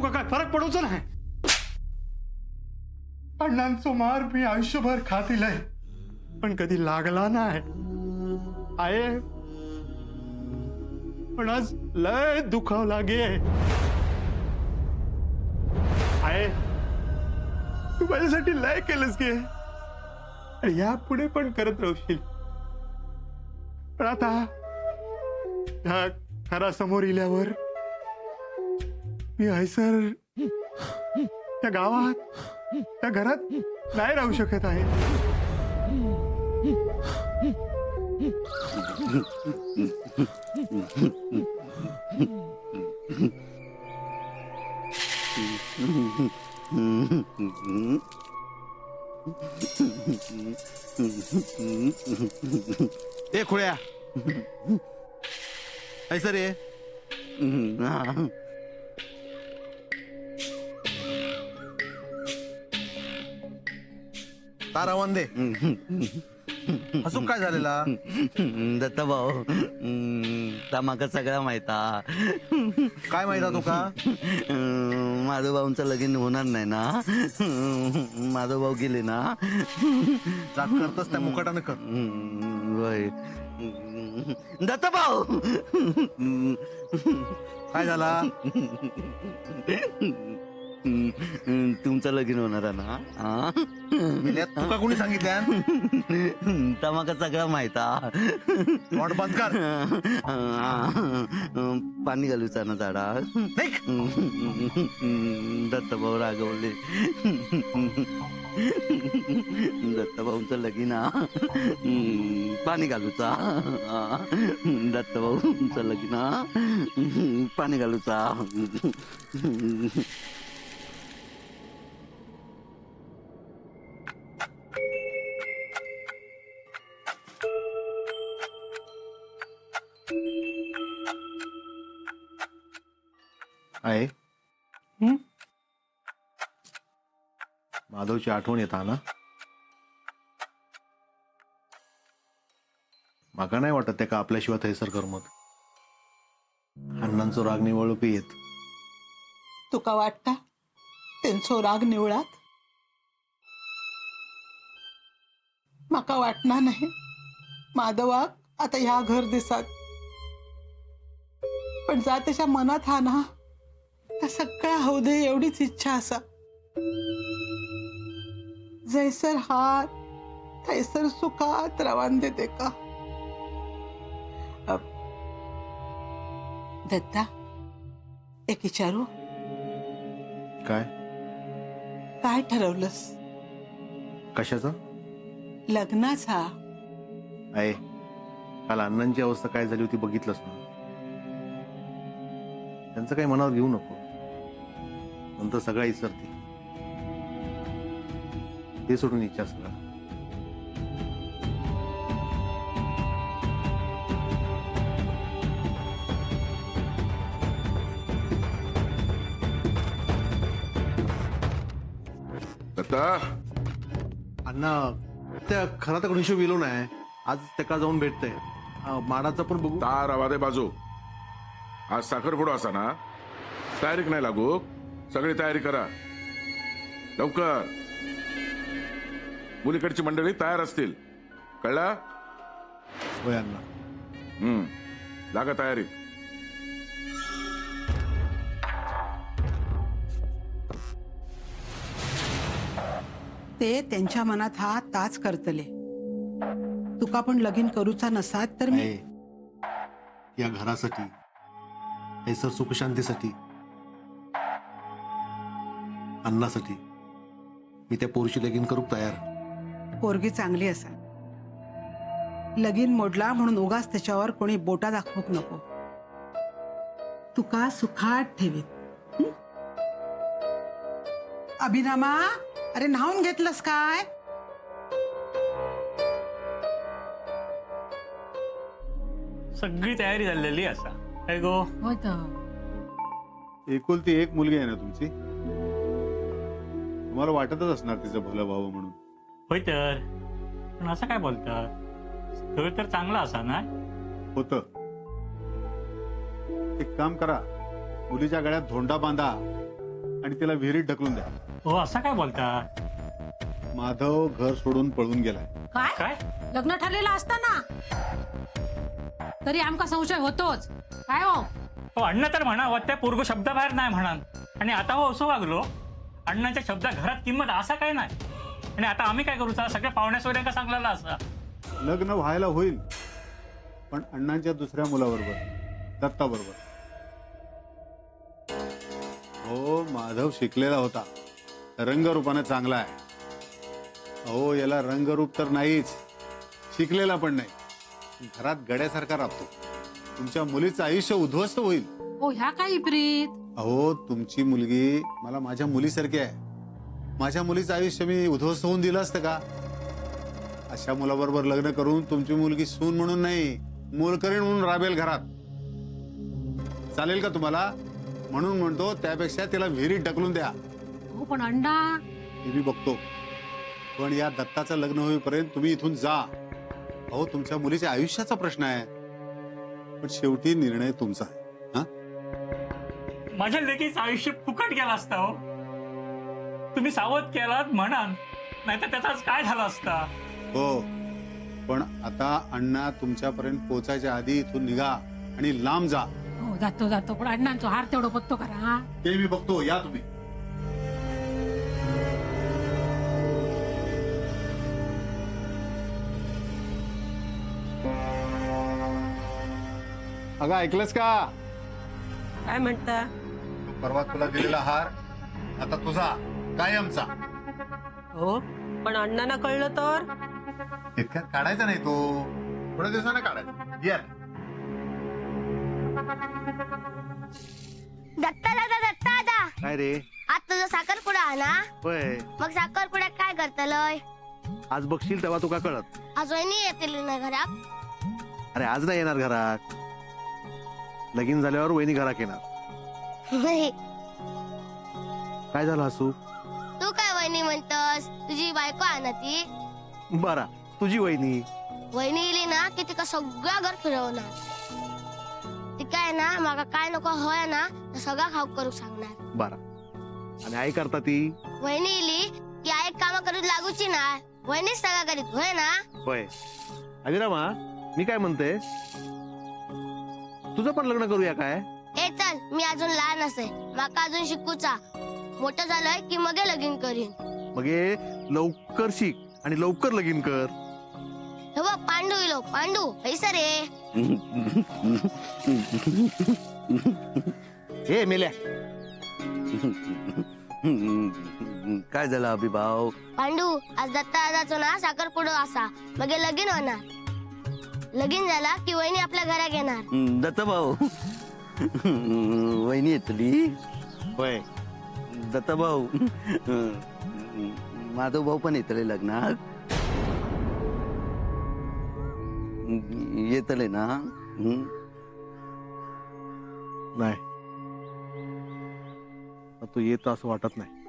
तुका काय फरक पडूच नाही. अण्णांचो मार मी आयुष्यभर खातीलय पण कधी लागला नाही आहे. पण आज लय दुखाव लागे आहे. तू माझ्यासाठी लय केलंस की आणि या पुढे पण करत राहशील. पण आता ह्या खरा समोर इल्यावर मी हैसर त्या गावात त्या घरात नाही राहू शकत आहे. ए खुळ्या ऐसा रे. तारा वंदे हसून काय झालेला. दत्ता भाऊ माका सगळा माहिता. काय माहिता तुका. माधव भाऊंचं लगीन होणार नाही ना. माधव भाऊ गेले ना. जात करतस त्या मुकाटानं कर. होय दत्ता भाऊ. काय झाला. तुमचं लगीन होणार आहे ना. तुका कोणी सांगितलं. तमाका सगळा माहिता. नोट बंद कर. पाणी घालूचा ना झाडा. दत्ता भाऊ रागवले. दत्ता भाऊंचं लगीन पाणी घालूचा. दत्ता भाऊंचं लगीन पाणी घालूचा. आहे माधवची आठवण येता ना. माका नाही वाटत त्या का आपल्याशिवाय थैसर करमत. अण्णांचो राग निवळ येत. तुका वाटता त्यांचो राग निवळात. माका वाटणार नाही माधवाक आता ह्या घर दिसात. पण जा त्याच्या मनात हा ना त्या सगळ्या होऊ दे एवढीच इच्छा असा. जैसर हात थैसर सुखात रवान देते का. दत्ता एक विचारू. काय काय ठरवलंस. कशाचा. लग्नाचा. आहे काल अण्णांची अवस्था काय झाली होती बघितलंच ना. त्यांचं काही मनावर घेऊ नको. नंतर सगळा इसरते. ते सोडून इच्छा सगळा. अण्णा त्या खराताकडून हिशोब इलो नाही. आज त्या जाऊन भेटतंय. माडाचा पण बघू. तार आवादे बाजू. आज साखरपुडा असा ना. तयारीक नाही लागू. सगळी तयारी करा लवकर. मुलीकडची मंडळी तयार असतील. कळला. होय अण्णा. लागा तयारी. ते त्यांच्या मनात हा ताच करतले. तुका पण लगीन करूचा नसात तर मी आहे या घरासाठी ऐसर सुखशांतीसाठी अण्णासाठी मी त्या पोरीशी लगीन करूक तयार. पोरगी चांगली असा. लगीन मोडला म्हणून उगाच त्याच्यावर कोणी बोटा दाखवूक नको. तुका सुखात ठेवीत. अभिरामा अरे न्हावून घेतलंस काय. सगळी तयारी झालेली असा काय गो. एकुलती एक मुलगी आहे ना तुमची. तुम्हाला वाटतच असणार तिचं भलं व्हावं म्हणून. होय तर पण असं काय बोलतात. स्थळ तर चांगला असा ना. होत. एक काम करा मुलीच्या गळ्यात धोंडा बांधा आणि तिला विहिरीत ढकलून द्या. हो असं काय बोलता? माधव घर सोडून पळून गेलाय. काय काय? लग्न ठरलेलं असताना तरी आमका संशय होतोच. काय हो हो अण्णा तर म्हणा व त्या पोरगो शब्दाबाहेर नाही म्हणा. आणि आता हो असं वागलो अण्णाच्या शब्दा घरात किंमत असा काय नाही. आणि आता आम्ही काय करूचा? सगळ्या पाहुण्या सोयऱ्यांका सांगलेला असा. लग्न व्हायला होईल, पण अण्णांच्या दुसऱ्या मुलाबरोबर, दत्ता बरोबर. हो, माधव शिकलेला होता, रंगरूपाने चांगला आहे. अहो याला रंगरूप तर नाहीच, शिकलेला पण नाही. घरात गड्यासारखा राबतो. तुमच्या मुलीचं आयुष्य उद्ध्वस्त होईल. हो ह्या काय विपरीत? अहो तुमची मुलगी मला माझ्या मुलीसारखी आहे. माझ्या मुलीचं आयुष्य मी उद्ध्वस्त होऊन दिलं असतं का? अशा मुलाबरोबर लग्न करून तुमची मुलगी सून म्हणून नाही, मोलकरीण म्हणून राबेल घरात. चालेल का तुम्हाला? म्हणून म्हणतो त्यापेक्षा तिला विहिरीत ढकलून द्या. हो पण अण्णा मी बी बघतो, पण या दत्ताचं लग्न होईपर्यंत तुम्ही इथून जा. अहो तुमच्या मुलीच्या आयुष्याचा प्रश्न आहे, पण शेवटी निर्णय तुमचा आहे. हा, माझ्या लेकीच आयुष्य फुकट गेला असता. हो तुम्ही सावध केलात म्हणा, नाहीतर त्याचाच काय झाला असता. हो, पण आता अण्णा तुमच्यापर्यंत पोहोचायच्या आधी इथून निघा आणि लांब जा. हो जातो जातो, पण अण्णांचा हार तेवढं पत्तो करा. हा ते मी बघतो, या तुम्ही. अगं ऐकलंस का? काय म्हणता? परवा तुला दिलेला हार आता तुझा कायमचा. हो पण अण्णांना कळलं तर? इतक्यात काढायचा नाही तो, थोड्या दिवसाने काढायचा. या दत्ता दादा दत्ता दादा, काय रे? आज तुझा साखरपुडा आहे ना? होय, मग साखरपुड्यात काय करतलय? आज बघशील तेव्हा तुका कळत. आज वहिनी येतील ना घरात? अरे आज नाही येणार घरात, लगीन झाल्यावर वहिनी घरात येणार. काय झालं हसू? तू काय वहिनी म्हणतस? तुझी बायको आहे ना ती? बरा, तुझी वहिनी. वहिनी येली ना की तिका सगळं घर फिरवणार. ती काय ना मागा काय नको होय ना तर सगळा खाऊ करू सांगणार. बरा, आणि आई करता ती? वहिनी येली की आई काम करून लागूची ना, वहिनीच सगळं करीत होय ना? होय. अभिरामा, मी काय म्हणते, तुझं पण लग्न करूया काय? ए चल, मी अजून लहान असे, माका अजून शिकूचा. मोठं झालंय की मग लगीन करीन. मग हे लवकर शिक आणि लवकर लगीन कर. हे बघ पांडू इलो, पांडू पैसा रे. हे मेल्या, काय झालं अभिभाव? पांडू, आज दत्ता दादाचो ना साखरपुडा असा, मग लगीन होणार. लगीन झाला की वहिनी आपल्या घरात येणार. दत्ता भाऊ, वहिनी येतली. होय. दत्ता भाऊ, माधव भाऊ पण येतले लग्नात. येतले ना? नाही, तू येत असं वाटत नाही.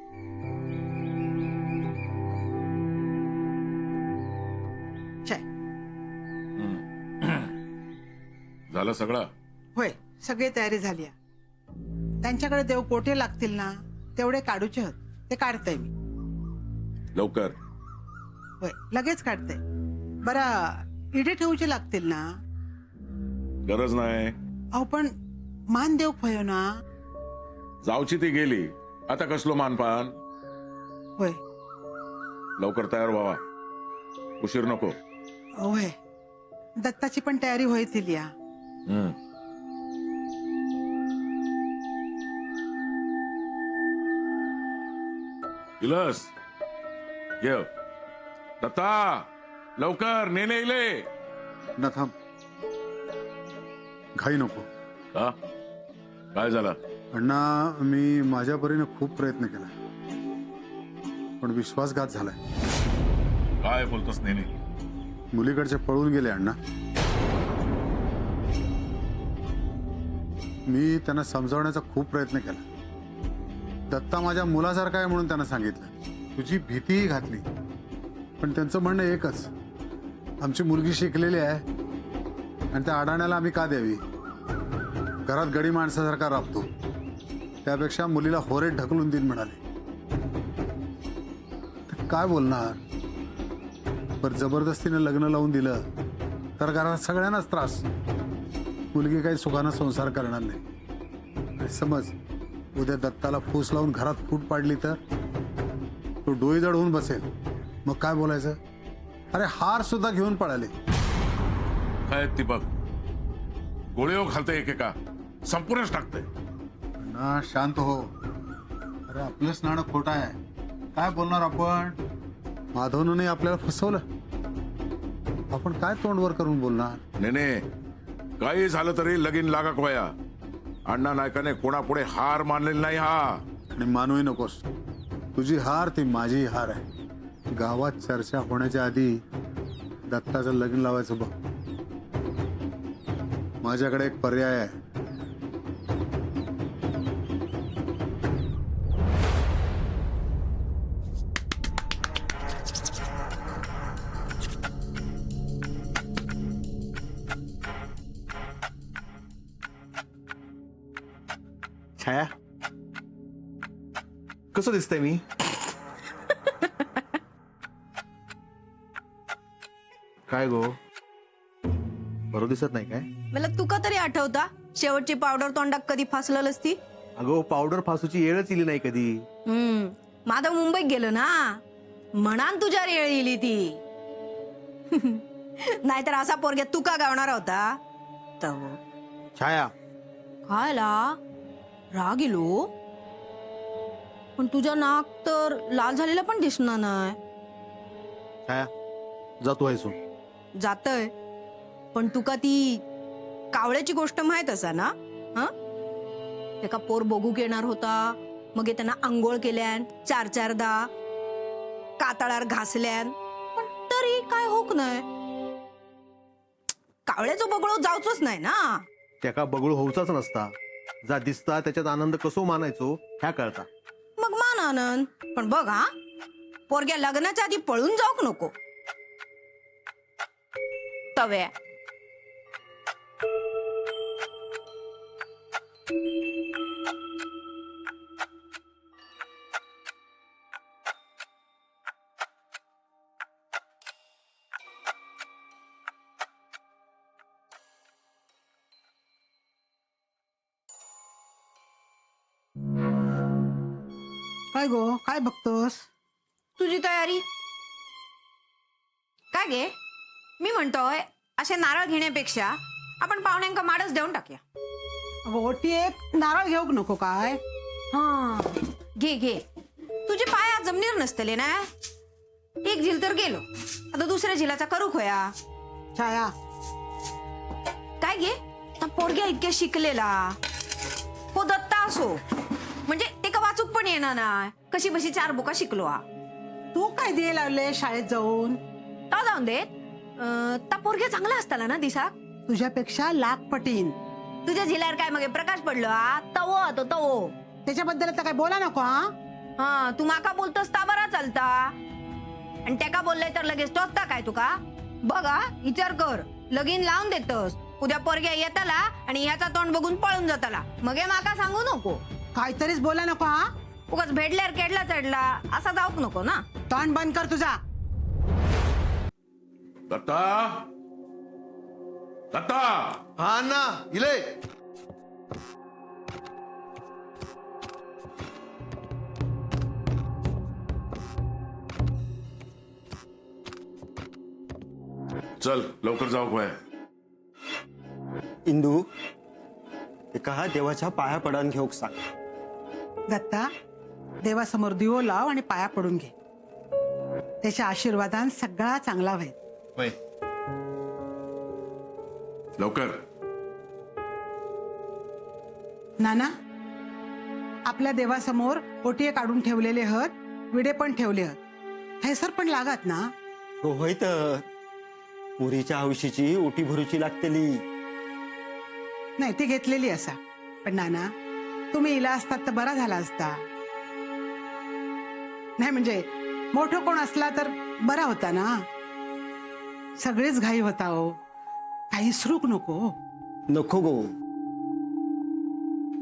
झालं सगळं? होय, सगळी तयारी झाली. त्यांच्याकडे देव कोठे लागतील ना तेवढे काढूचे होत, ते काढतय मी. लवकर. होय, लगेच काढते. बरं, इडे ठेवूचे लागतील ना? गरज नाही. अहो पण मान देव फयो ना. जाऊची ती गेली, आता कसलो मानपान. होय लवकर तयार व्हावा, उशीर नको. होय, दत्ताची पण तयारी होईल या. इलस ये दत्ता, लवकर नेने इले. ना थांब, घाई नको. का? काय झालं? अण्णा, मी माझ्या परीने खूप प्रयत्न केला, पण विश्वासघात झालाय. काय बोलतोस नेने? मुलीकडचे पळून गेले अण्णा. मी त्यांना समजावण्याचा खूप प्रयत्न केला. दत्ता माझ्या मुलासारखा आहे म्हणून त्यांना सांगितलं, तुझी भीतीही घातली, पण त्यांचं म्हणणं एकच, आमची मुलगी शिकलेली आहे आणि त्या अडाण्याला आम्ही का द्यावी? घरात गडी माणसासारखा राबतो. त्यापेक्षा मुलीला होरेत ढकलून देईन म्हणाले. तर काय बोलणार? पण जबरदस्तीने लग्न लावून दिलं तर घरात सगळ्यांनाच त्रास. मुलगी काही सुखानं संसार करणार नाही. आणि समज उद्या दत्ताला फूस लावून घरात फूट पाडली तर तो डोईजड होऊन बसेल. मग काय बोलायचं? अरे हार सुद्धा घेऊन पळाले. काय ती बघ, गोळीवर घालते एकेका, संपूर्णच टाकते. ना शांत हो. अरे आपलंच नाणं खोटं आहे. काय बोलणार आपण? माधवनं आपल्याला फसवलं. आपण काय तोंडवर करून बोलणार? नेने, काही झालं तरी लगीन लागाक वया. अण्णा नायकाने कोणापुढे हार मानलेली नाही हा. आणि मानूही नकोस. तुझी हार ती माझी हार आहे. गावात चर्चा होण्याच्या आधी दत्ताचं लग्न लावायचं बघ. माझ्याकडे एक पर्याय आहे. छाया, कसं दिसतंय मी? काय गो, बरोबर दिसत नाही काय? मला तुका तरी आठवता शेवटची पावडर तोंडात कधी फासलेलंच ती? अगो, पावडर फासूची येळच इली नाही कधी. माधव मुंबईत गेलो ना, म्हणान तुझ्या येळ इली ती. नाहीतर असा पोरग्या तुका गावणार होता. तव छाया, खायला राग इलो, पण तुझा नाक तर लाल झालेला पण दिसणार नाही. छाया, जातो आहे सून. जातय, पण तुका ती कावळ्याची गोष्ट माहित असा ना? एका पोर बघूक येणार होता, मग त्यांना आंघोळ केल्यान 4-4दा कातळार घासल्यान, पण तरी काय होक नाही. कावळ्याचं बगळो जाऊचोच नाही ना. त्याका बगळू होऊचाच नसता. जा दिसता त्याच्यात आनंद कसो मानायचो ह्या कळता. मग मान आनंद, पण बघ हा, पोरग्या लग्नाच्या आधी पळून जाऊक नको. तव्या काय गो, काय बघतोस? तुझी तयारी काय गे? मी म्हणतोय असे नारळ घेण्यापेक्षा आपण पाहुण्यांका माडच देऊन टाकूया. ओटी एक नारळ घेऊक नको काय? हा, घे घे. तुझे पाय आज जमिनीवर नसतले ना. एक झील तर गेलो, आता दुसऱ्या झिलाचा करू खोया. छाया, काय घे, आता पोरग्या इतक्या शिकलेला हो, दत्ता असो म्हणजे ते का वाचूक पण येणार ना. कशी बशी 4 बुका शिकलो हा. तू काय दे लावले शाळेत जाऊन? का जाऊन दे, ता पोरग्या चांगला असताला ना दिसा. तुझ्यापेक्षा लाख पटीन. तुझ्या झिलावर काय मग प्रकाश पडलो हा? तवो तो तवो. त्याच्याबद्दल आता काय बोला नको. हा, तू माका बोलतोस ता बरा चालता, आणि त्याका बोललंय तर लगेच टोचता काय तुका? बघा, विचार कर. लगीन लावून देतस, उद्या पोरग्या येताला आणि ह्याचा तोंड बघून पळून जाताला, मग हे माका सांगू नको. काहीतरीच बोला नको. उगाच भेटल्यावर केडला चढला असा जाऊक नको ना. तोंड बंद कर तुझा. दत्ता, दत्ता, हा ना, इले. चल लवकर जाऊ वया. इंदू, एका देवाच्या पाया पडान घेऊक सांग. दत्ता, देवासमोर दिवो लाव आणि पाया पडून घे. त्याच्या आशीर्वादान सगळा चांगला होईल. वय. लवकर. नाना, आपल्या देवासमोर ओटीए काढून ठेवलेले हत, विडे पण ठेवले हत. हैसर पण लागत ना. होय तर पुरीच्या हौशीची ओटी भरूची लागतेली. नाही, ती घेतलेली असा. पण नाना, तुम्ही इला असतात तर बरा झाला असता. नाही म्हणजे मोठं कोण असला तर बरा होता ना. सगळेच घाई होता हो. काही सुरूक नको. नको गो,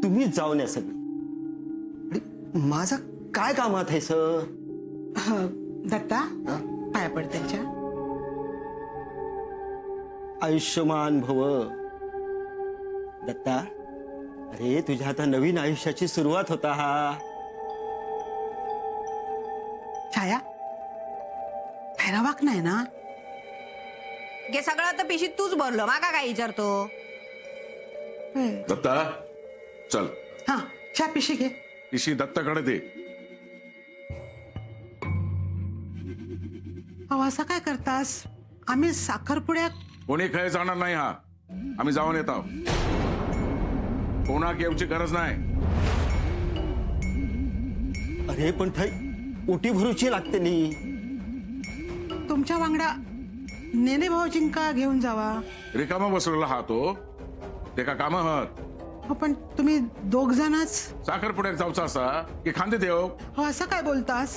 तुम्हीच जाऊन या सगळी. माझा काय कामात आहे सर? दत्ता पाया पड त्यांच्या. आयुष्यमान भव. दत्ता, अरे तुझ्या आता नवीन आयुष्याची सुरुवात होता हा. छाया ठरावाक नाही ना? हे सगळं तर पिशीत तूच भरलं, माका काय विचारतो? दत्ता चल, हा चहा पिशी घे. पिशी दत्ताकडे दे. अहो असं काय करतास? आम्ही साखरपुड्या. कोणी खाय जाणार नाही हा. आम्ही जाऊन येत आहोत. कोणाक येऊची गरज नाही. अरे पण थंय उटी भरूची लागते नी. तुमच्या वांगडा नेने भाऊजींका घेऊन जावा. रिकामा बसलेला हा तो. ते का काम आहात? हो पण तुम्ही दोघ जणच. साखरपुड्याक जाऊचा असा की खांदे देव. हो असं काय बोलतास?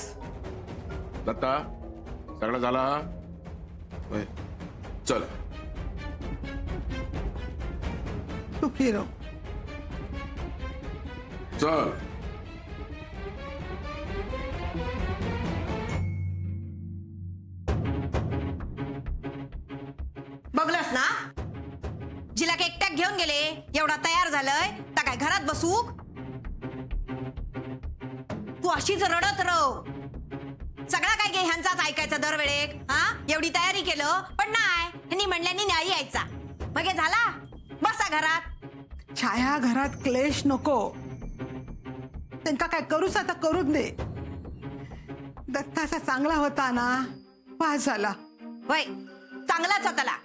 दत्ता सगळं झाला. होय. चल. तू फिरव. चल. बघलस ना, जिला एकट्याक घेऊन गेले एवढा तयार झालंय तर काय घरात बसू? तू अशीच रडत राह. सगळा काय गे ह्यांचाच ऐकायचा दरवेळेक. हा एवढी तयारी केलं पण नाही, ह्यांनी म्हणल्यानी नाही यायचा. मग हे झाला, बसा घरात. छाया घरात क्लेश नको. त्यांका काय करूच आता करूच दे. दत्ता असा चांगला होता ना, पास झाला. वय चांगलाच होताला.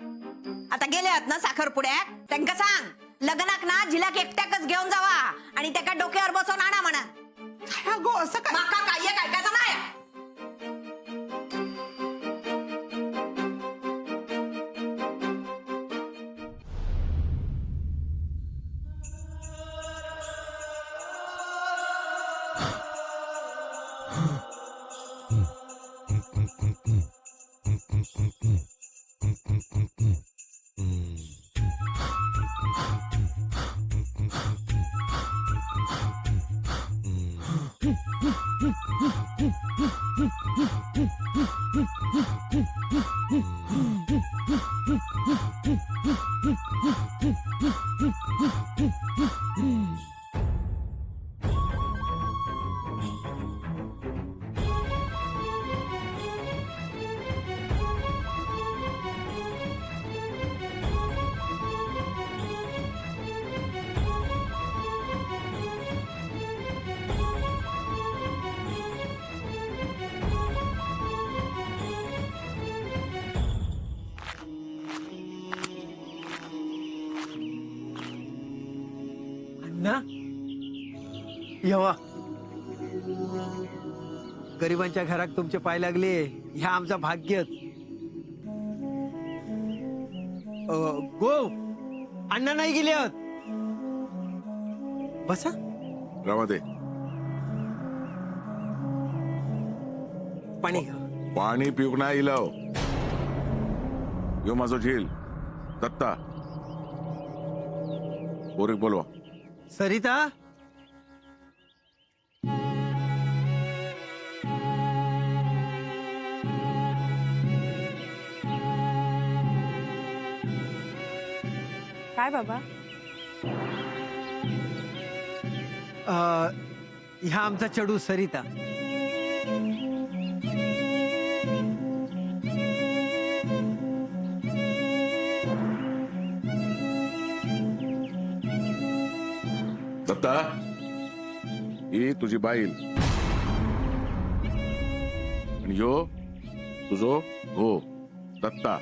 आता गेले आहेत ना साखरपुड्यात, त्यांका सांग लग्नाक ना जिलाक एकट्याकच घेऊन जावा आणि त्याका डोक्यावर बसवून आणा म्हणा. छाया गो असं काय? माका काय एक ऐकायचं नाही. ना येवा, गरिबांच्या घरात तुमचे पाय लागले, ह्या आमचा भाग्य. गो अण्णा नाही गेले आहेत. बसा. रावा दे. पाणी घ्या. पाणी पिऊक नाही इलाव. यो माझो झील दत्ता. पोरीक बोलवा. सरिता, काय बाबा? ह्या आमचा चडू सरिता. दत्ता ही तुझी बाईल आणि यो तुझो हो दत्ता.